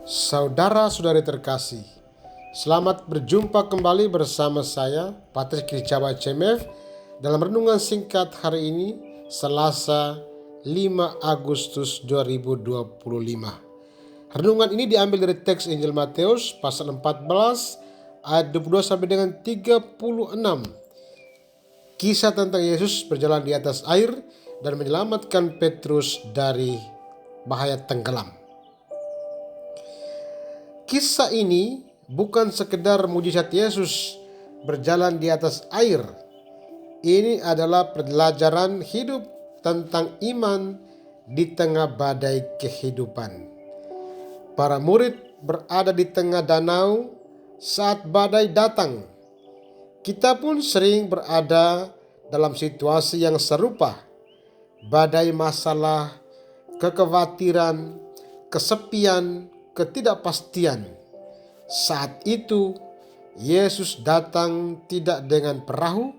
Saudara-saudari terkasih, selamat berjumpa kembali bersama saya, Patrick Jawa CMF, dalam renungan singkat hari ini, Selasa 5 Agustus 2025. Renungan ini diambil dari teks Injil Matius pasal 14 ayat 22 sampai dengan 36. Kisah tentang Yesus berjalan di atas air dan menyelamatkan Petrus dari bahaya tenggelam. Kisah ini bukan sekedar mujizat Yesus berjalan di atas air. Ini adalah pelajaran hidup tentang iman di tengah badai kehidupan. Para murid berada di tengah danau saat badai datang. Kita pun sering berada dalam situasi yang serupa. Badai masalah, kekhawatiran, kesepian, ketidakpastian. Saat itu Yesus datang tidak dengan perahu,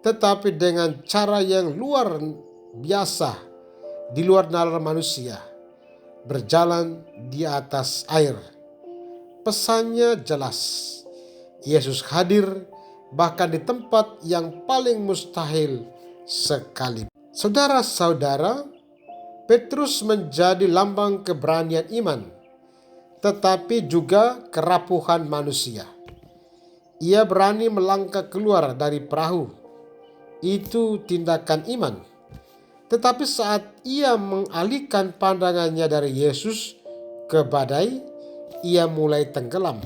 tetapi dengan cara yang luar biasa, di luar nalar manusia, berjalan di atas air. Pesannya jelas, Yesus hadir bahkan di tempat yang paling mustahil sekali. Saudara-saudara, Petrus menjadi lambang keberanian iman, tetapi juga kerapuhan manusia. Ia berani melangkah keluar dari perahu. Itu tindakan iman. Tetapi saat ia mengalihkan pandangannya dari Yesus ke badai, ia mulai tenggelam.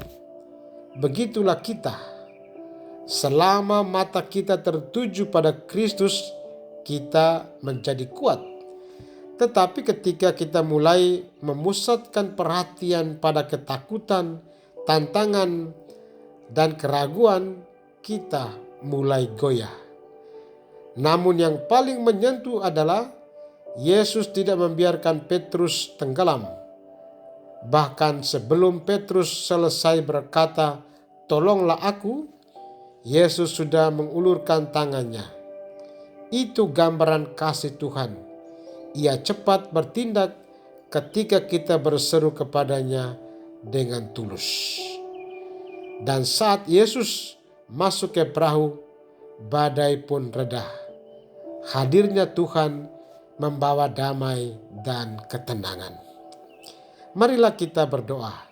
Begitulah kita. Selama mata kita tertuju pada Kristus, kita menjadi kuat. Tetapi ketika kita mulai memusatkan perhatian pada ketakutan, tantangan, dan keraguan, kita mulai goyah. Namun yang paling menyentuh adalah Yesus tidak membiarkan Petrus tenggelam. Bahkan sebelum Petrus selesai berkata, "Tolonglah aku," Yesus sudah mengulurkan tangannya. Itu gambaran kasih Tuhan. Ia cepat bertindak ketika kita berseru kepadanya dengan tulus. Dan saat Yesus masuk ke perahu, badai pun reda. Hadirnya Tuhan membawa damai dan ketenangan. Marilah kita berdoa.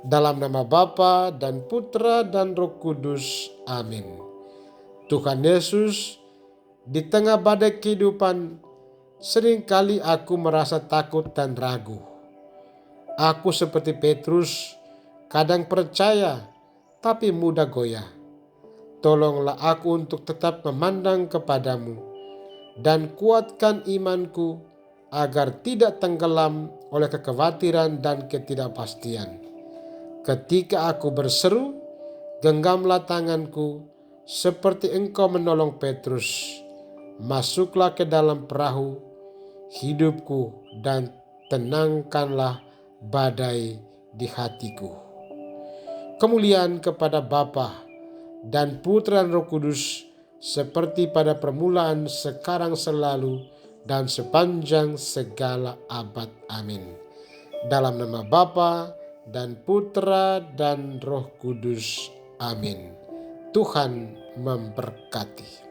Dalam nama Bapa dan Putra dan Roh Kudus. Amin. Tuhan Yesus, di tengah badai kehidupan, seringkali aku merasa takut dan ragu. Aku seperti Petrus, kadang percaya tapi mudah goyah. Tolonglah aku untuk tetap memandang kepadamu dan kuatkan imanku agar tidak tenggelam oleh kekhawatiran dan ketidakpastian. Ketika aku berseru, genggamlah tanganku seperti engkau menolong Petrus. Masuklah ke dalam perahu hidupku dan tenangkanlah badai di hatiku. Kemuliaan kepada Bapa dan Putra dan Roh Kudus, seperti pada permulaan, sekarang, selalu, dan sepanjang segala abad. Amin. Dalam nama Bapa dan Putra dan Roh Kudus. Amin. Tuhan memberkati.